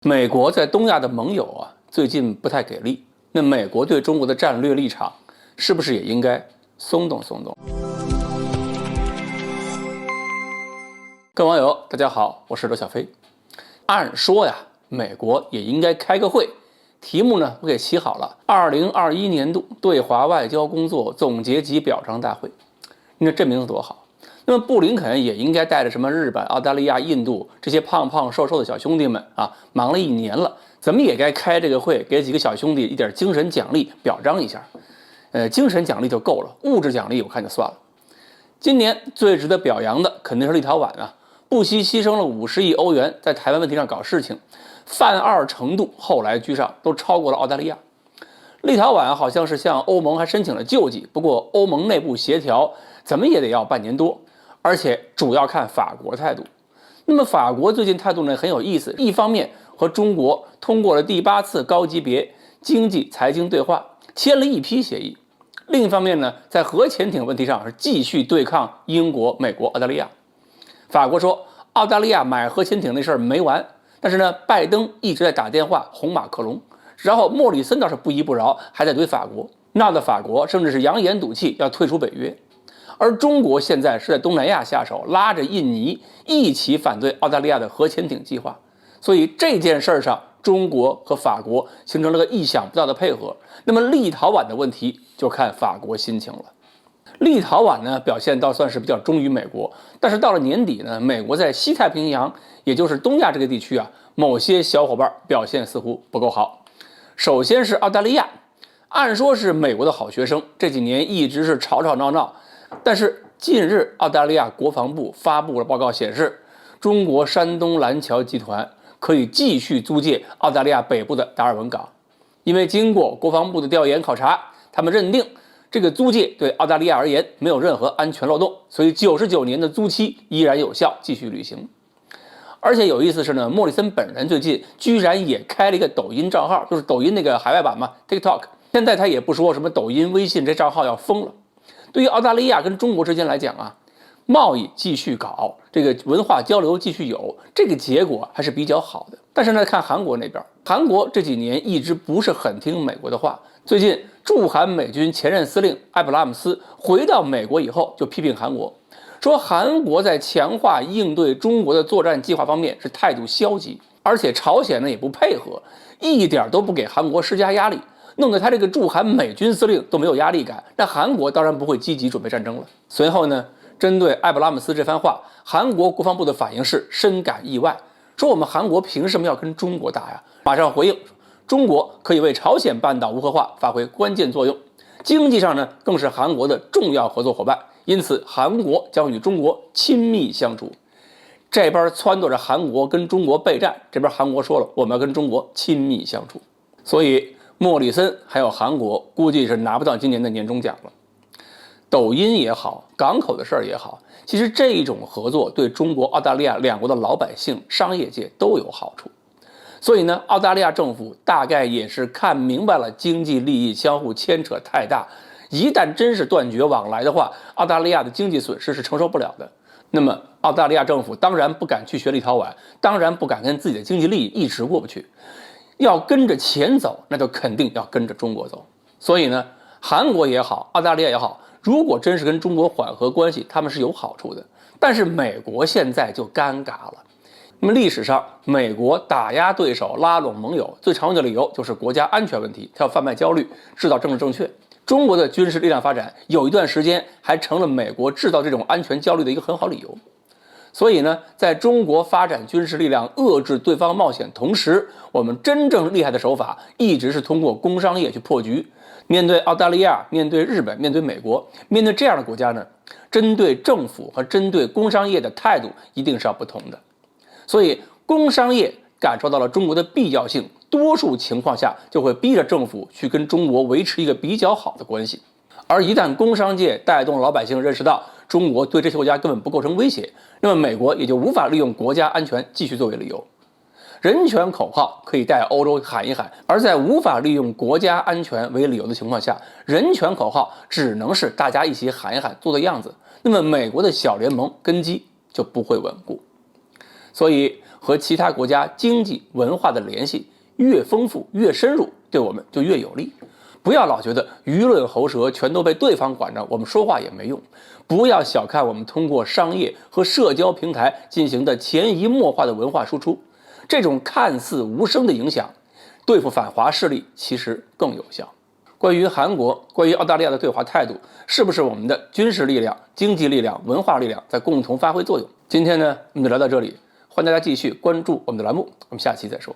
美国在东亚的盟友最近不太给力。那美国对中国的战略立场，是不是也应该松动松动？各位网友，大家好，我是罗小飞。按说呀，美国也应该开个会，题目呢我给起好了，2021年度对华外交工作总结及表彰大会。你看这名字多好。那么布林肯也应该带着什么日本、澳大利亚、印度这些胖胖瘦瘦的小兄弟们忙了一年了，咱们也该开这个会，给几个小兄弟一点精神奖励，表彰一下。精神奖励就够了，物质奖励我看就算了。今年最值得表扬的肯定是立陶宛不惜牺牲了50亿欧元，在台湾问题上搞事情，犯二程度后来居上，都超过了澳大利亚。立陶宛好像是向欧盟还申请了救济，不过欧盟内部协调怎么也得要半年多，而且主要看法国态度。那么法国最近态度呢很有意思，一方面和中国通过了第8次高级别经济财经对话，签了一批协议；另一方面呢，在核潜艇问题上是继续对抗英国、美国、澳大利亚。法国说澳大利亚买核潜艇那事儿没完，但是呢，拜登一直在打电话哄马克龙，然后莫里森倒是不依不饶，还在怼法国，闹得法国甚至是扬言赌气要退出北约。而中国现在是在东南亚下手，拉着印尼一起反对澳大利亚的核潜艇计划，所以这件事上，中国和法国形成了个意想不到的配合。那么立陶宛的问题就看法国心情了。立陶宛呢表现倒算是比较忠于美国，但是到了年底呢，美国在西太平洋，也就是东亚这个地区某些小伙伴表现似乎不够好。首先是澳大利亚，按说是美国的好学生，这几年一直是吵吵闹闹。但是近日，澳大利亚国防部发布了报告显示，中国山东蓝桥集团可以继续租借澳大利亚北部的达尔文港，因为经过国防部的调研考察，他们认定这个租借对澳大利亚而言没有任何安全漏洞，所以99年的租期依然有效，继续履行。而且有意思是呢，莫里森本人最近居然也开了一个抖音账号，就是抖音那个海外版嘛 ，TikTok。现在他也不说什么抖音、微信这账号要封了。对于澳大利亚跟中国之间来讲贸易继续搞，这个文化交流继续有，这个结果还是比较好的。但是呢，看韩国那边，韩国这几年一直不是很听美国的话。最近驻韩美军前任司令埃布拉姆斯回到美国以后，就批评韩国，说韩国在强化应对中国的作战计划方面是态度消极，而且朝鲜呢也不配合，一点都不给韩国施加压力。弄得他这个驻韩美军司令都没有压力感，那韩国当然不会积极准备战争了。随后呢，针对埃布拉姆斯这番话，韩国国防部的反应是深感意外，说我们韩国凭什么要跟中国打呀？马上回应，中国可以为朝鲜半岛无核化发挥关键作用，经济上呢更是韩国的重要合作伙伴，因此韩国将与中国亲密相处。这边撺掇着韩国跟中国备战，这边韩国说了我们要跟中国亲密相处，所以莫里森还有韩国估计是拿不到今年的年终奖了。抖音也好，港口的事儿也好，其实这种合作对中国、澳大利亚两国的老百姓、商业界都有好处。所以呢，澳大利亚政府大概也是看明白了经济利益相互牵扯太大，一旦真是断绝往来的话，澳大利亚的经济损失是承受不了的。那么澳大利亚政府当然不敢去学立陶宛，当然不敢跟自己的经济利益一直过不去。要跟着钱走，那就肯定要跟着中国走。所以呢，韩国也好，澳大利亚也好，如果真是跟中国缓和关系，他们是有好处的。但是美国现在就尴尬了。那么历史上，美国打压对手、拉拢盟友最常用的理由就是国家安全问题，它要贩卖焦虑，制造政治正确。中国的军事力量发展有一段时间还成了美国制造这种安全焦虑的一个很好理由。所以呢，在中国发展军事力量遏制对方冒险同时，我们真正厉害的手法一直是通过工商业去破局。面对澳大利亚，面对日本，面对美国，面对这样的国家呢，针对政府和针对工商业的态度一定是要不同的。所以工商业感受到了中国的必要性，多数情况下就会逼着政府去跟中国维持一个比较好的关系。而一旦工商界带动老百姓认识到中国对这些国家根本不构成威胁，那么美国也就无法利用国家安全继续作为理由。人权口号可以带欧洲喊一喊，而在无法利用国家安全为理由的情况下，人权口号只能是大家一起喊一喊做的样子，那么美国的小联盟根基就不会稳固。所以和其他国家经济文化的联系越丰富越深入，对我们就越有利。不要老觉得舆论喉舌全都被对方管着，我们说话也没用。不要小看我们通过商业和社交平台进行的潜移默化的文化输出，这种看似无声的影响，对付反华势力其实更有效。关于韩国、关于澳大利亚的对华态度，是不是我们的军事力量、经济力量、文化力量在共同发挥作用？今天呢，我们就聊到这里，欢迎大家继续关注我们的栏目，我们下期再说。